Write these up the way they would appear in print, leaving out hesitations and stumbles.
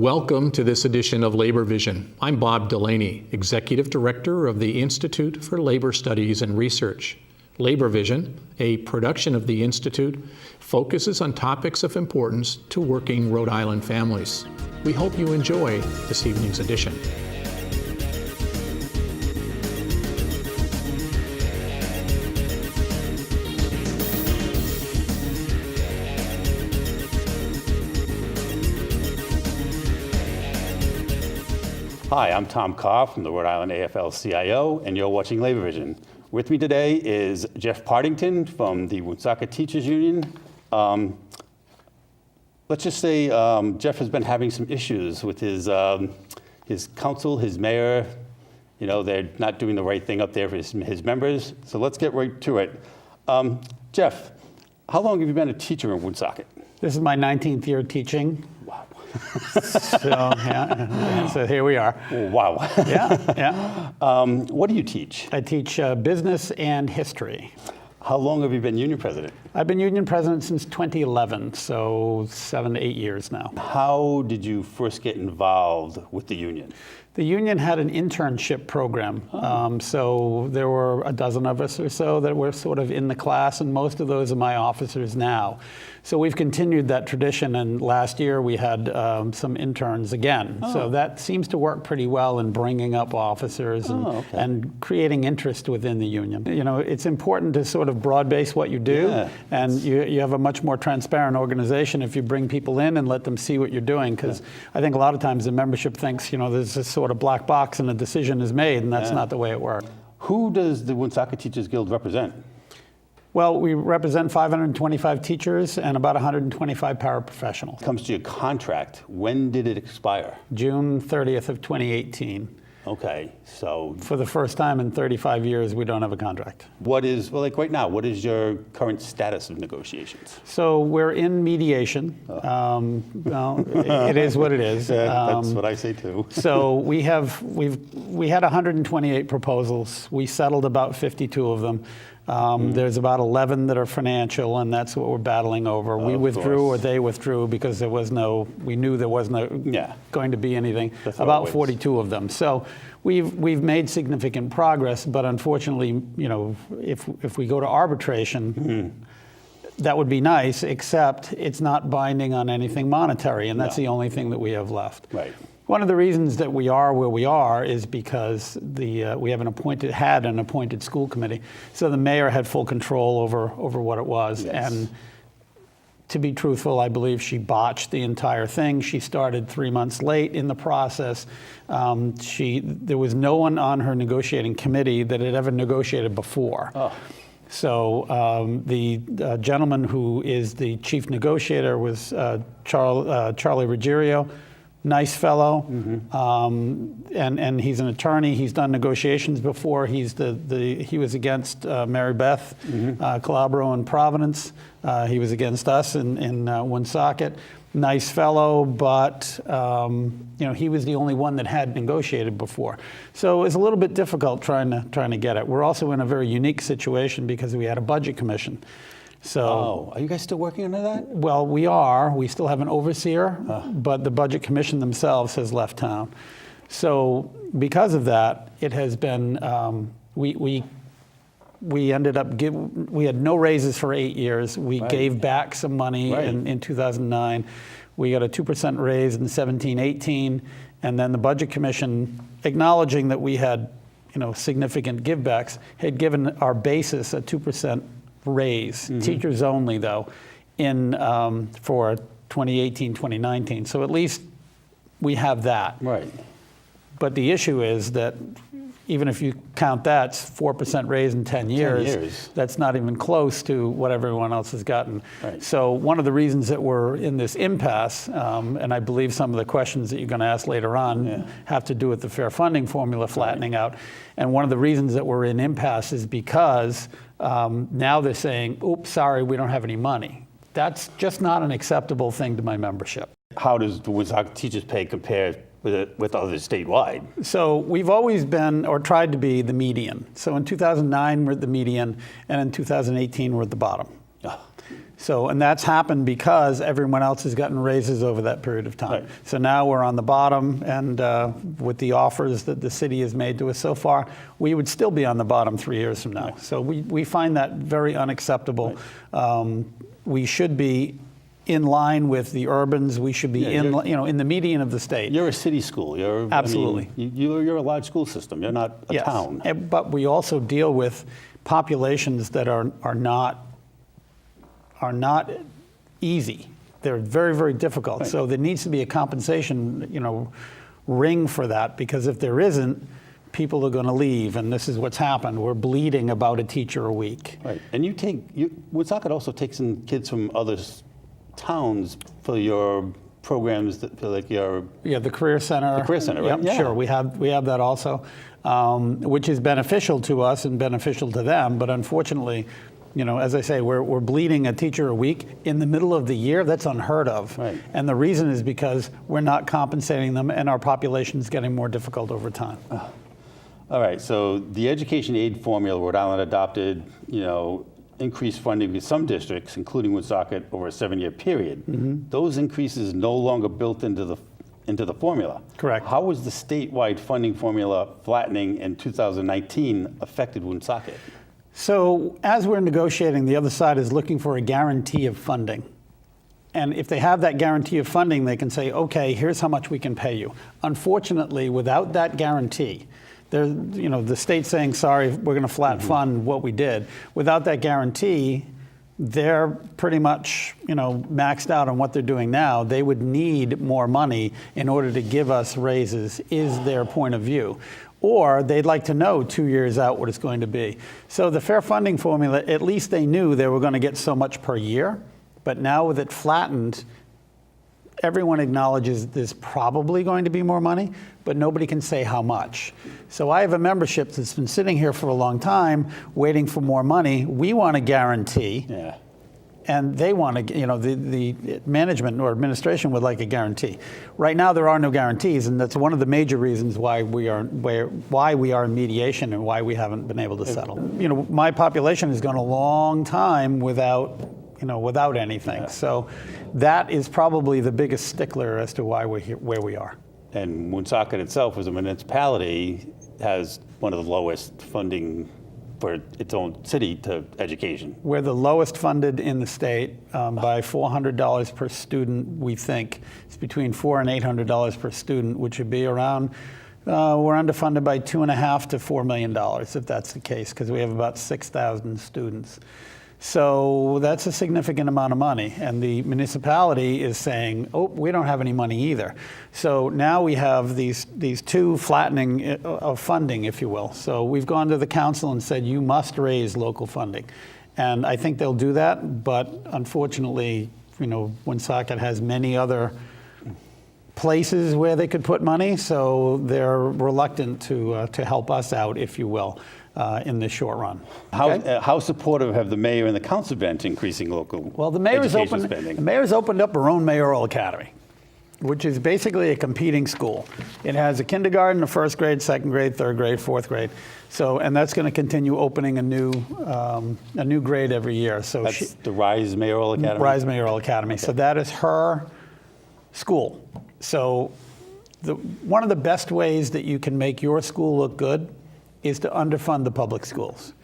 Welcome to this edition of Labor Vision. I'm Bob Delaney, Executive Director of the Institute for Labor Studies and Research. Labor Vision, a production of the Institute, focuses on topics of importance to working Rhode Island families. We hope you enjoy this evening's edition. Hi, I'm Tom Carr from the Rhode Island AFL-CIO, and you're watching Labor Vision. With me today is Jeff Partington from the Woonsocket Teachers Union. Let's just say Jeff has been having some issues with his council, his mayor. You know, they're not doing the right thing up there for his members. So let's get right to it. Jeff, how long have you been a teacher in Woonsocket? This is my 19th year teaching. Wow. So here we are. Wow. Yeah. What do you teach? I teach business and history. How long have you been union president? I've been union president since 2011, so 7 to 8 years now. How did you first get involved with the union? The union had an internship program, so there were a dozen of us or so that were sort of in the class, and most of those are my officers now. So we've continued that tradition, and last year we had some interns again. So that seems to work pretty well in bringing up officers and creating interest within the union. You know, it's important to sort of broad base what you do, and you have a much more transparent organization if you bring people in and let them see what you're doing, because I think a lot of times the membership thinks, you know, there's this sort of black box and a decision is made, and that's not the way it works. Who does the Woonsocket Teachers Guild represent? Well, we represent 525 teachers and about 125 paraprofessionals. Comes to your contract, when did it expire? June 30th of 2018. Okay, so For the first time in 35 years, we don't have a contract. what is, well, like right now, what is your current status of negotiations? So we're in mediation. Well, it is what it is. That's what I say too. So we had 128 proposals. We settled about 52 of them. There's about 11 that are financial, and that's what we're battling over. We withdrew, or they withdrew, because we knew there was no going to be anything. About 42 of them. So we've made significant progress, but unfortunately, you know, if we go to arbitration, that would be nice, except it's not binding on anything monetary, and that's the only thing that we have left. Right. One of the reasons that we are where we are is because we have had an appointed school committee. So the mayor had full control over what it was. Yes. And to be truthful, I believe she botched the entire thing. She started 3 months late in the process. There was no one on her negotiating committee that had ever negotiated before. So the gentleman who is the chief negotiator was Charlie Ruggiero. Nice fellow, and he's an attorney. He's done negotiations before. He was against Mary Beth Calabro in Providence. He was against us in Woonsocket. Nice fellow, but you know, he was the only one that had negotiated before. So it was a little bit difficult trying to get it. We're also in a very unique situation because we had a budget commission. So, are you guys still working under that? Well, we are. We still have an overseer, but the Budget Commission themselves has left town. So because of that, it has been, we ended up, we had no raises for 8 years. We gave back some money in 2009. We got a 2% raise in 17-18, and then the Budget Commission, acknowledging that we had, you know, significant givebacks, had given our basis a 2% raise, teachers only though, for 2018, 2019. So at least we have that. Right. But the issue is that even if you count that, it's 4% raise in 10 years. That's not even close to what everyone else has gotten. Right. So one of the reasons that we're in this impasse, and I believe some of the questions that you're going to ask later on have to do with the fair funding formula flattening out. And one of the reasons that we're in impasse is because now they're saying, oops, sorry, we don't have any money. That's just not an acceptable thing to my membership. How does the Woonsocket teachers pay compare with others statewide? So we've always been, or tried to be, the median. So in 2009, we're at the median, and in 2018, we're at the bottom. So, and that's happened because everyone else has gotten raises over that period of time. Right. So now we're on the bottom, and with the offers that the city has made to us so far, we would still be on the bottom 3 years from now. Right. So we find that very unacceptable. Right. We should be in line with the urbans. We should be in the median of the state. You're a city school. Absolutely. You're a large school system. You're not a Yes. town. But we also deal with populations that are not easy. They're very, very difficult. Right. So there needs to be a compensation, ring for that, because if there isn't, people are going to leave, and this is what's happened. We're bleeding about a teacher a week. Right. And Woonsocket also takes in kids from other towns for your programs, like your... Yeah, the Career Center. The Career Center, right? Yep, Yeah. sure. We have that also, which is beneficial to us and beneficial to them. But unfortunately, as I say, we're bleeding a teacher a week in the middle of the year. That's unheard of. Right. And the reason is because we're not compensating them, and our population is getting more difficult over time. All right, so the education aid formula Rhode Island adopted, increased funding to some districts, including Woonsocket, over a 7-year period. Mm-hmm. Those increases no longer built into the formula. Correct. How was the statewide funding formula flattening in 2019 affected Woonsocket? So as we're negotiating, the other side is looking for a guarantee of funding. And if they have that guarantee of funding, they can say, okay, here's how much we can pay you. Unfortunately, without that guarantee, the state's saying, sorry, we're going to flat fund what we did. Without that guarantee, they're pretty much, maxed out on what they're doing now. They would need more money in order to give us raises, is their point of view. Or they'd like to know 2 years out what it's going to be. So the fair funding formula, at least they knew they were going to get so much per year. But now with it flattened, everyone acknowledges there's probably going to be more money, but nobody can say how much. So I have a membership that's been sitting here for a long time waiting for more money. We want a guarantee. Yeah. And they want to, the management or administration would like a guarantee. Right now, there are no guarantees, and that's one of the major reasons why we are in mediation and why we haven't been able to settle. My population has gone a long time without anything. Yeah. So that is probably the biggest stickler as to why we're here, where we are. And Woonsocket itself, as a municipality, has one of the lowest funding for its own city to education. We're the lowest funded in the state by $400 per student, we think. It's between $400 and $800 per student, which would be around, we're underfunded by $2.5 to $4 million, if that's the case, because we have about 6,000 students. So that's a significant amount of money. And the municipality is saying, oh, we don't have any money either. So now we have these two flattening of funding, if you will. So we've gone to the council and said, you must raise local funding. And I think they'll do that. But unfortunately, Woonsocket has many other places where they could put money. So they're reluctant to help us out, if you will. In the short run. How supportive have the mayor and the council been to increasing local education spending? The mayor's opened up her own mayoral academy, which is basically a competing school. It has a kindergarten, a first grade, second grade, third grade, fourth grade. So, and that's going to continue opening a new grade every year. So that's the Rise Mayoral Academy? Rise Mayoral Academy. Okay. So that is her school. So one of the best ways that you can make your school look good is to underfund the public schools.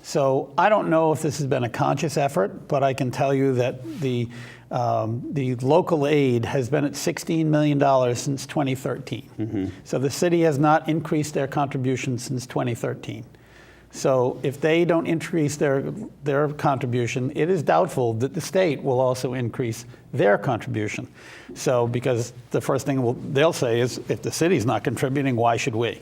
So I don't know if this has been a conscious effort, but I can tell you that the local aid has been at $16 million since 2013. Mm-hmm. So the city has not increased their contribution since 2013. So if they don't increase their contribution, it is doubtful that the state will also increase their contribution. So because the first thing they'll say is, if the city's not contributing, why should we?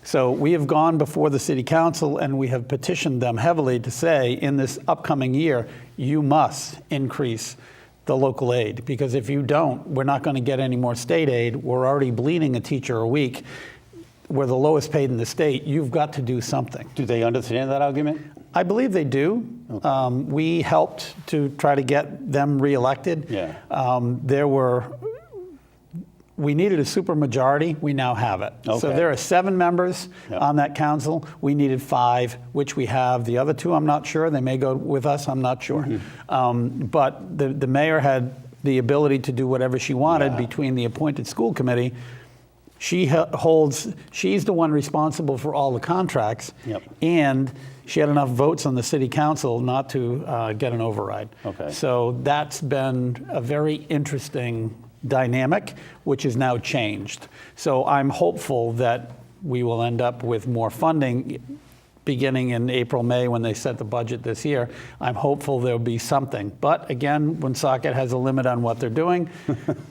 So we have gone before the city council and we have petitioned them heavily to say, in this upcoming year, you must increase the local aid, because if you don't, we're not going to get any more state aid. We're already bleeding a teacher a week. We're the lowest paid in the state. You've got to do something. Do they understand that argument? I believe they do. Okay. We helped to try to get them reelected. Yeah. There were we needed a supermajority. We now have it. So Okay. there are 7 members Yep. on that council. We needed 5, which we have. The other 2, I'm not sure. They may go with us. I'm not sure. But the mayor had the ability to do whatever she wanted Yeah. between the appointed school committee. She's the one responsible for all the contracts. Yep. And she had enough votes on the city council not to get an override. Okay. So that's been a very interesting dynamic, which has now changed. So I'm hopeful that we will end up with more funding beginning in April, May, when they set the budget this year. I'm hopeful there'll be something. But again, Woonsocket has a limit on what they're doing.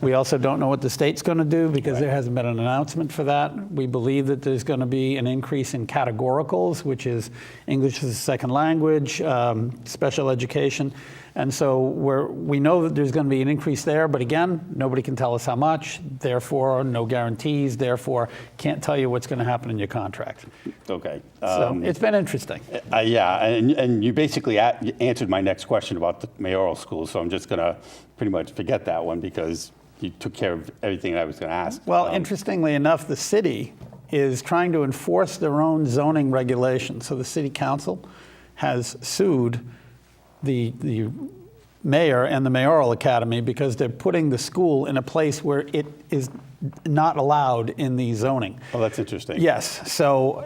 We also don't know what the state's going to do because there hasn't been an announcement for that. We believe that there's going to be an increase in categoricals, which is English as a second language, special education. And so we know that there's going to be an increase there, but again, nobody can tell us how much, therefore no guarantees, therefore can't tell you what's going to happen in your contract. Okay. So it's been interesting. Yeah, and you basically answered my next question about the mayoral school, so I'm just going to pretty much forget that one because you took care of everything I was going to ask. Well, interestingly enough, the city is trying to enforce their own zoning regulations. So the city council has sued the mayor and the mayoral academy because they're putting the school in a place where it is not allowed in the zoning. Oh, that's interesting. Yes. So,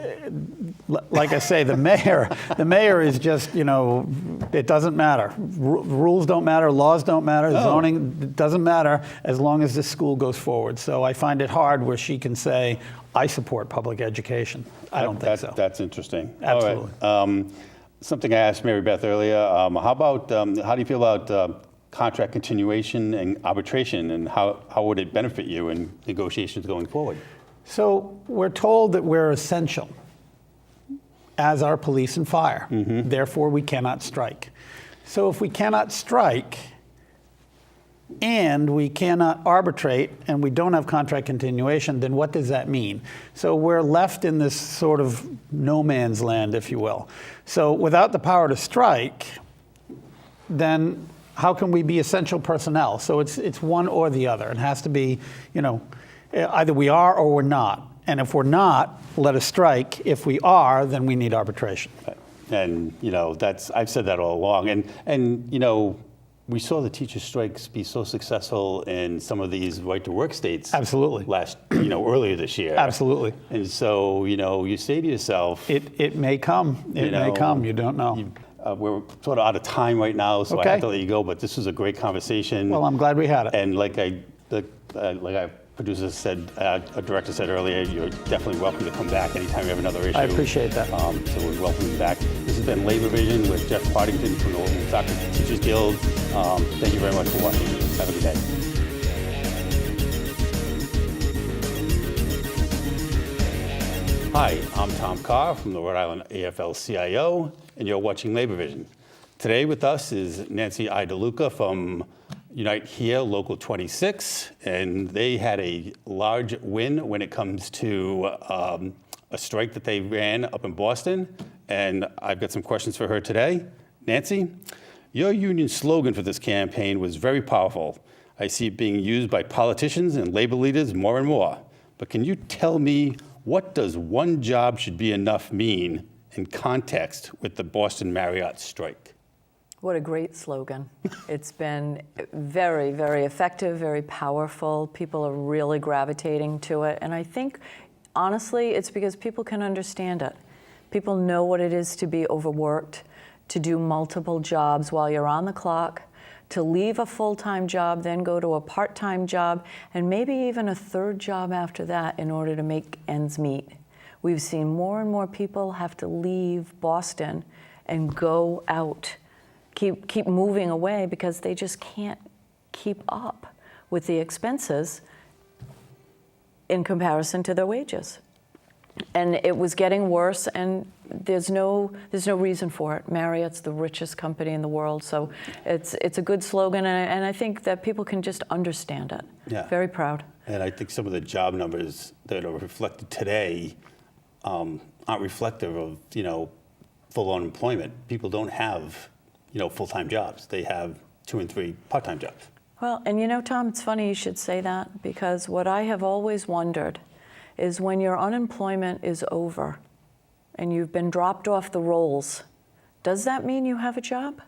like I say, the mayor is just, it doesn't matter. Rules don't matter, laws don't matter, zoning doesn't matter as long as this school goes forward. So I find it hard where she can say, I support public education. I don't think so. That's interesting. Absolutely. All right. Something I asked Mary Beth earlier, how do you feel about contract continuation and arbitration, and how would it benefit you in negotiations going forward? So we're told that we're essential, as are police and fire. Therefore, we cannot strike. So if we cannot strike and we cannot arbitrate and we don't have contract continuation, then what does that mean? So we're left in this sort of no man's land, if you will. So without the power to strike, then how can we be essential personnel? So it's one or the other. It has to be, either we are or we're not. And if we're not, let us strike. If we are, then we need arbitration. And I've said that all along. And we saw the teacher strikes be so successful in some of these right-to-work states. Absolutely. Earlier this year. Absolutely. And so, you say to yourself, it may come. It may come. You don't know. We're sort of out of time right now, so Okay. I have to let you go. But this was a great conversation. Well, I'm glad we had it. And like our producer said, a director said earlier, you're definitely welcome to come back anytime you have another issue. I appreciate that. So we're welcome you back. This has been Labor Vision with Jeff Partington from the Woonsocket Teachers Guild. Thank you very much for watching. Have a good day. Hi, I'm Tom Carr from the Rhode Island AFL-CIO, and you're watching Labor Vision. Today with us is Nancy Iadeluca from UniteHere Local 26, and they had a large win when it comes to a strike that they ran up in Boston, and I've got some questions for her today. Nancy, your union slogan for this campaign was very powerful. I see it being used by politicians and labor leaders more and more. But can you tell me, what does one job should be enough mean in context with the Boston Marriott strike? What a great slogan. It's been very, very effective, very powerful. People are really gravitating to it. And I think, honestly, it's because people can understand it. People know what it is to be overworked, to do multiple jobs while you're on the clock, to leave a full-time job, then go to a part-time job, and maybe even a third job after that in order to make ends meet. We've seen more and more people have to leave Boston and go out, keep moving away because they just can't keep up with the expenses in comparison to their wages. And it was getting worse, and there's no reason for it. Marriott's the richest company in the world, so it's a good slogan, and I think that people can just understand it. Yeah. Very proud. And I think some of the job numbers that are reflected today aren't reflective of, full unemployment. People don't have, full-time jobs. They have 2 and 3 part-time jobs. Well, and you know, Tom, it's funny you should say that, because what I have always wondered is when your unemployment is over and you've been dropped off the rolls, does that mean you have a job?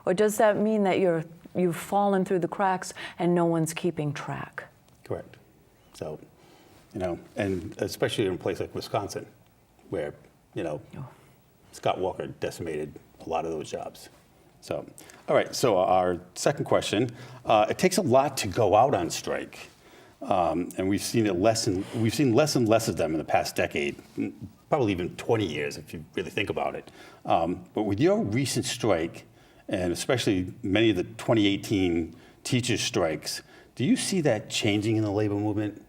Or does that mean that you've fallen through the cracks and no one's keeping track? Correct. So, and especially in a place like Wisconsin, where, Scott Walker decimated a lot of those jobs. So, all right, so our second question, it takes a lot to go out on strike. And we've seen less and less of them in the past decade, probably even 20 years if you really think about it. But with your recent strike, and especially many of the 2018 teachers' strikes, do you see that changing in the labor movement?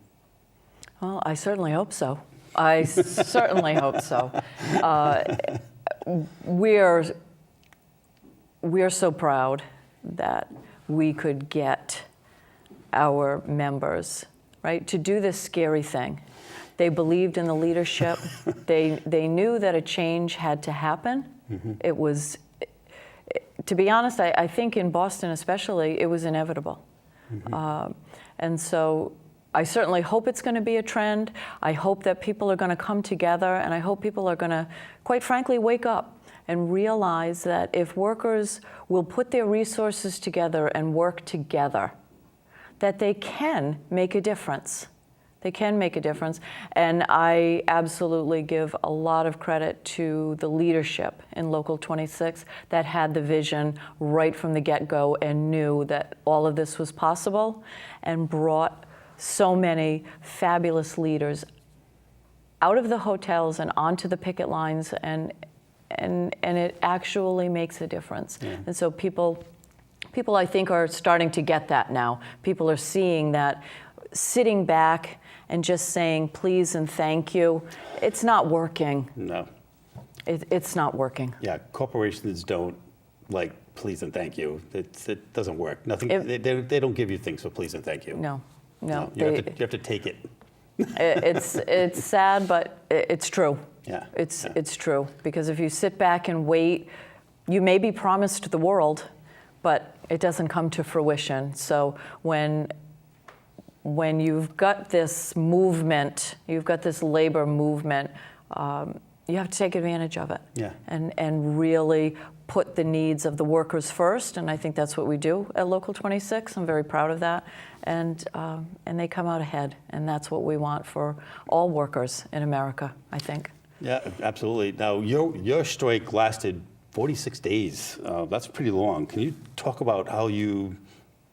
Well, I certainly hope so. I certainly hope so. We're so proud that we could get our members, right, to do this scary thing. They believed in the leadership. They knew that a change had to happen. Mm-hmm. It was, to be honest, I think in Boston especially, it was inevitable. Mm-hmm. And so I certainly hope it's going to be a trend. I hope that people are going to come together, and I hope people are going to, quite frankly, wake up and realize that if workers will put their resources together and work together, that they can make a difference. They can make a difference. And I absolutely give a lot of credit to the leadership in Local 26 that had the vision right from the get-go and knew that all of this was possible and brought so many fabulous leaders out of the hotels and onto the picket lines, and it actually makes a difference. Yeah. And so people I think are starting to get that now. People are seeing that sitting back and just saying please and thank you, it's not working. No. It's not working. Yeah, corporations don't like please and thank you. It doesn't work. Nothing. They don't give you things for please and thank you. No. You have to take it. It's sad, but it's true. Yeah. It's true, because if you sit back and wait, you may be promised the world, but it doesn't come to fruition. So when you've got this movement, you've got this labor movement, you have to take advantage of it. Yeah. And really put the needs of the workers first, and I think that's what we do at Local 26. I'm very proud of that, and they come out ahead, and that's what we want for all workers in America, I think. Yeah, absolutely. Now, your strike lasted 46 days. That's pretty long. Can you talk about how you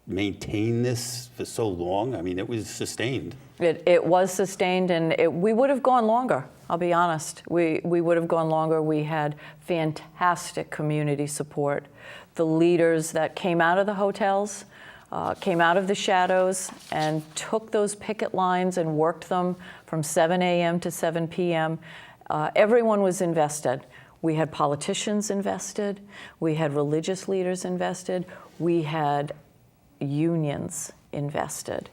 maintained this for so long? I mean, it was sustained. It was sustained, and we would have gone longer. I'll be honest. We would have gone longer. We had fantastic community support. The leaders that came out of the hotels, came out of the shadows, and took those picket lines and worked them from 7 a.m. to 7 p.m. Everyone was invested. We had politicians invested. We had religious leaders invested. We had unions invested.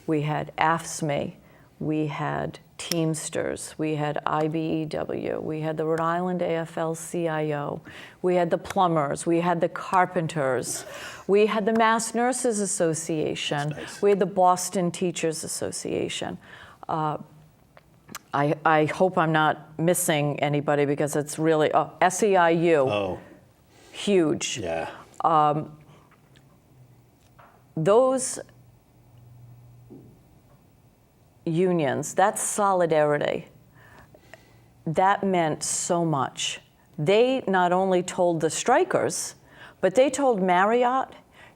We had AFSCME. We had Teamsters. We had IBEW. We had the Rhode Island AFL-CIO. We had the plumbers. We had the carpenters. We had the Mass Nurses Association. Nice. We had the Boston Teachers Association. I hope I'm not missing anybody, because it's really, SEIU. Oh. Huge. Yeah. Those unions, that solidarity, that meant so much. They not only told the strikers, but they told Marriott,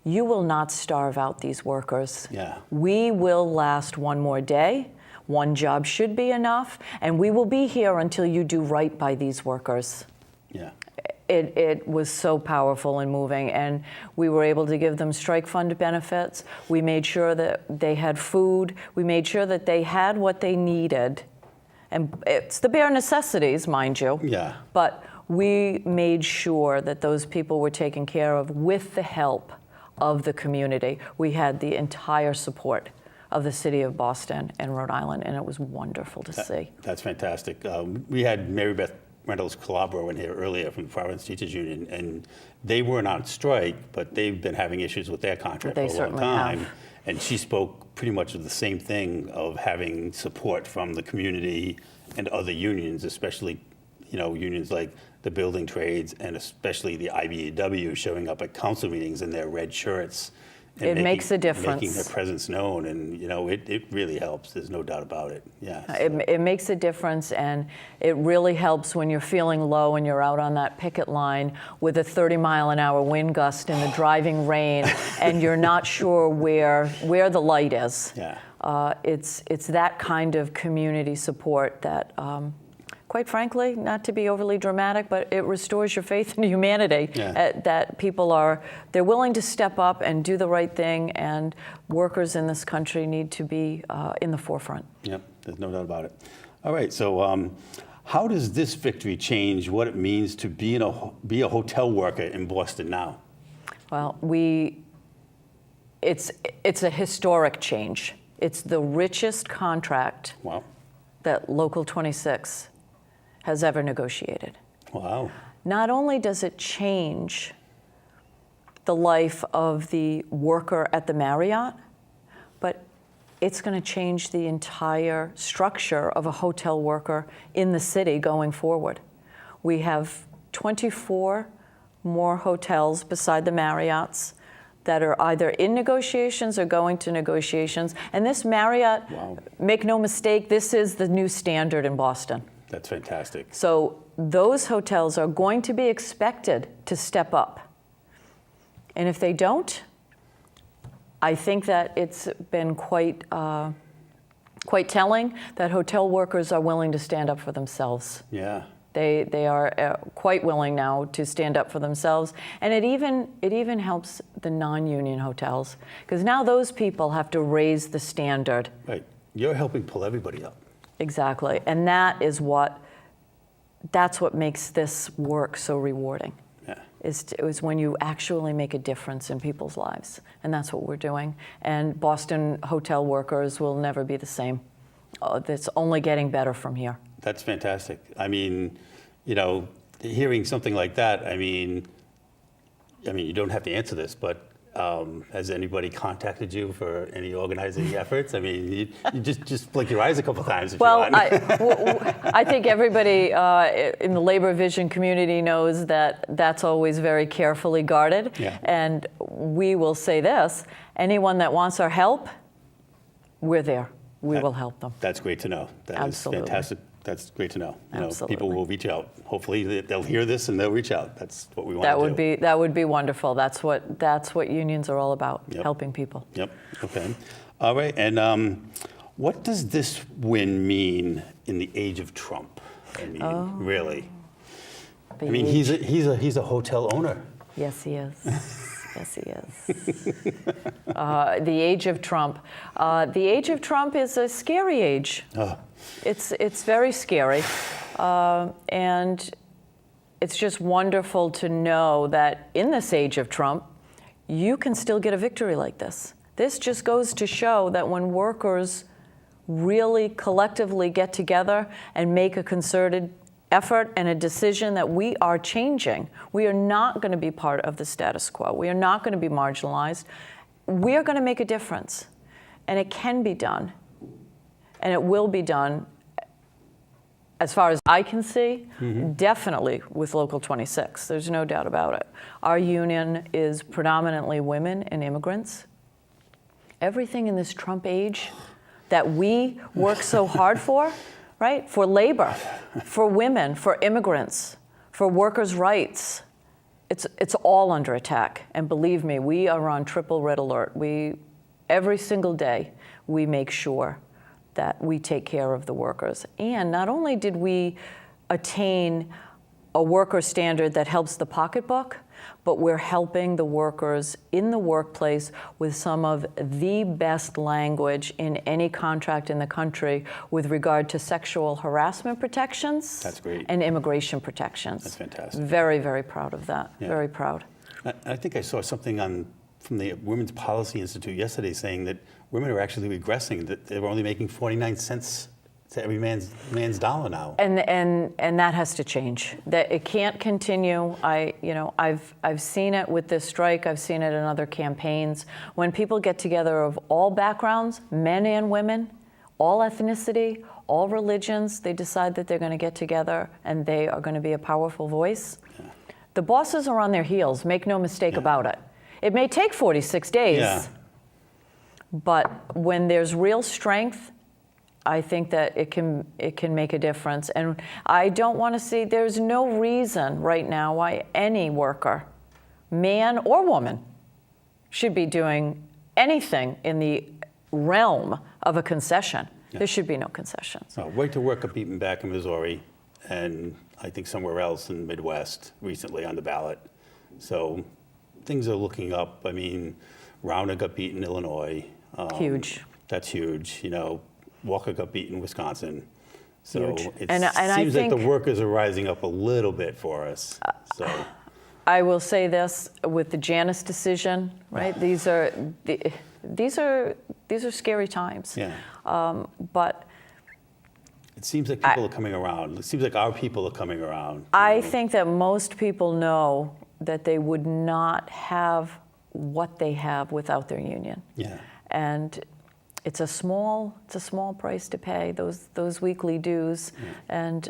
you will not starve out these workers. Yeah. We will last one more day. One job should be enough, and we will be here until you do right by these workers. Yeah. It was so powerful and moving, and we were able to give them strike fund benefits. We made sure that they had food. We made sure that they had what they needed. And it's the bare necessities, mind you. Yeah. But we made sure that those people were taken care of with the help of the community. We had the entire support of the city of Boston and Rhode Island, and it was wonderful to see. That's fantastic. We had Mary Beth Reynolds Calabro in here earlier from the Providence Teachers Union, and they weren't on strike, but they've been having issues with their contract for They a long certainly time. have. And she spoke pretty much of the same thing of having support from the community and other unions, especially, unions like the building trades and especially the IBEW showing up at council meetings in their red shirts. And It makes a difference. Making their presence known, and it really helps. There's no doubt about it. Yeah. It makes a difference, and it really helps when you're feeling low and you're out on that picket line with a 30-mile-an-hour wind gust in the driving rain, and you're not sure where the light is. Yeah. It's that kind of community support that, quite frankly, not to be overly dramatic, but it restores your faith in humanity. Yeah. That people they're willing to step up and do the right thing, and workers in this country need to be in the forefront. Yep, there's no doubt about it. All right, so how does this victory change what it means to be a hotel worker in Boston now? Well, it's a historic change. It's the richest contract Wow. that Local 26 has ever negotiated. Wow. Not only does it change the life of the worker at the Marriott, but it's going to change the entire structure of a hotel worker in the city going forward. We have 24 more hotels beside the Marriotts that are either in negotiations or going to negotiations. And this Marriott, Wow. make no mistake, this is the new standard in Boston. That's fantastic. So those hotels are going to be expected to step up. And if they don't, I think that it's been quite telling that hotel workers are willing to stand up for themselves. Yeah. They are quite willing now to stand up for themselves, and it even helps the non-union hotels, because now those people have to raise the standard. Right. You're helping pull everybody up. Exactly, and that's what makes this work so rewarding. Yeah. Is when you actually make a difference in people's lives, and that's what we're doing. And Boston hotel workers will never be the same. It's only getting better from here. That's fantastic. I mean, hearing something like that, I mean, you don't have to answer this, but has anybody contacted you for any organizing efforts? I mean, you just blink your eyes a couple times if Well, you want. I think everybody in the labor vision community knows that that's always very carefully guarded. Yeah. And we will say this, anyone that wants our help, we're there. We will help them. That's great to know. That Absolutely. is fantastic. That's great to know. Absolutely. People will reach out. Hopefully they'll hear this and they'll reach out. That's what we want to do. That would be wonderful. That's what unions are all about, Yep. helping people. Yep. Okay. All right. And what does this win mean in the age of Trump? I mean, really. I mean, he's a hotel owner. Yes, he is. Yes, he is. The age of Trump. The age of Trump is a scary age. It's very scary, and it's just wonderful to know that in this age of Trump, you can still get a victory like this. This just goes to show that when workers really collectively get together and make a concerted effort and a decision that we are changing. We are not going to be part of the status quo. We are not going to be marginalized. We are going to make a difference. And it can be done. And it will be done, as far as I can see, definitely with Local 26. There's no doubt about it. Our union is predominantly women and immigrants. Everything in this Trump age that we work so hard for, right? For labor, for women, for immigrants, for workers' rights. It's all under attack. And believe me, we are on triple red alert. Every single day, we make sure that we take care of the workers. And not only did we attain a worker standard that helps the pocketbook, but we're helping the workers in the workplace with some of the best language in any contract in the country with regard to sexual harassment protections. That's great. And immigration protections. That's fantastic. Very, very proud of that. Yeah. Very proud. I think I saw something from the Women's Policy Institute yesterday saying that women are actually regressing, that they were only making 49 cents It's every man's dollar now. And that has to change. That it can't continue. I've seen it with this strike. I've seen it in other campaigns. When people get together of all backgrounds, men and women, all ethnicity, all religions, they decide that they're going to get together and they are going to be a powerful voice. Yeah. The bosses are on their heels. Make no mistake about it. It may take 46 days, but when there's real strength, I think that it can make a difference. And I don't want to see, there's no reason right now why any worker, man or woman, should be doing anything in the realm of a concession. There should be no concessions. So, right to work got beaten back in Missouri, and I think somewhere else in the Midwest recently on the ballot. So things are looking up. I mean, Rauner got beat in Illinois. Huge. That's huge. Walker got beat in Wisconsin. So Huge. it And seems I like the think, workers are rising up a little bit for us. So I will say this with the Janus decision, right? These are scary times. yeah, But it seems like people are coming around. It seems like our people are coming around. I think that most people know that they would not have what they have without their union. Yeah. And it's a small price to pay, those weekly dues. Yeah. And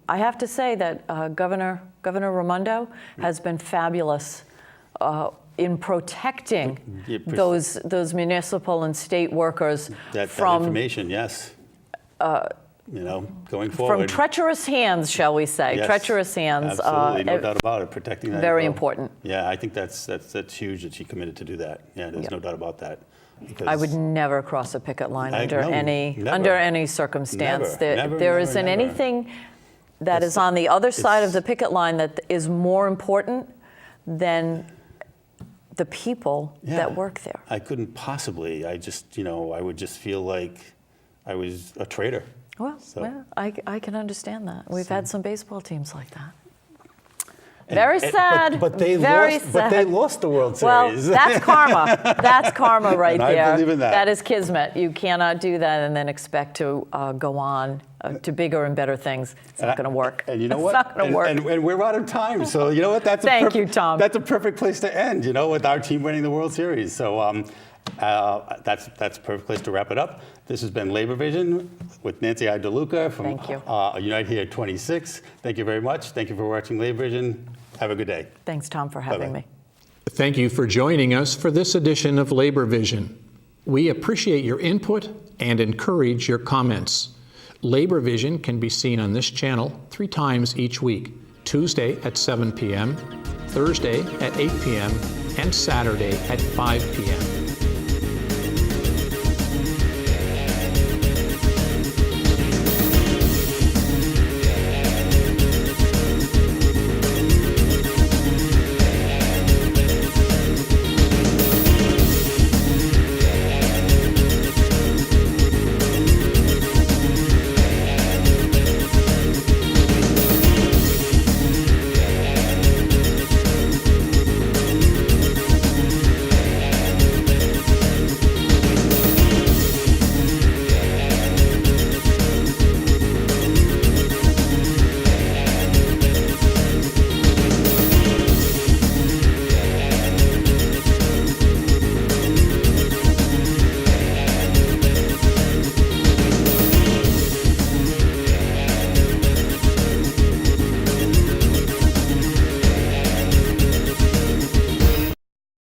I have to say that Governor Raimondo has been fabulous in protecting those municipal and state workers That from information, yes. Going forward. from treacherous hands, shall we say? Yes, Treacherous hands. Absolutely, no doubt about it. Protecting that. Very info. important. Yeah, I think that's huge that she committed to do that. Yeah, there's no doubt about that. Because I would never cross a picket line under no, never. any circumstance. Never, There never, isn't never. anything that is on the other side of the picket line that is more important than the people that work there. I couldn't possibly. I just, I would just feel like I was a traitor. Well, I can understand that. We've had some baseball teams like that. And- Very and- sad. But they Very lost. sad. But they lost the World Well, Series. that's karma. That's karma right And I there. believe in that. That is kismet. You cannot do that and then expect to go on to bigger and better things. It's not going to work. And you know it's what? not going to work. And we're out of time. So you know what? That's Thank you, Tom. That's a perfect place to end. With our team winning the World Series. So that's a perfect place to wrap it up. This has been Labor Vision with Nancy Iadeluca from Thank you. UniteHere 26. Thank you very much. Thank you for watching Labor Vision. Have a good day. Thanks, Tom, for having Bye-bye. me. Thank you for joining us for this edition of Labor Vision. We appreciate your input and encourage your comments. Labor Vision can be seen on this channel 3 times each week: Tuesday at 7 p.m., Thursday at 8 p.m., and Saturday at 5 p.m.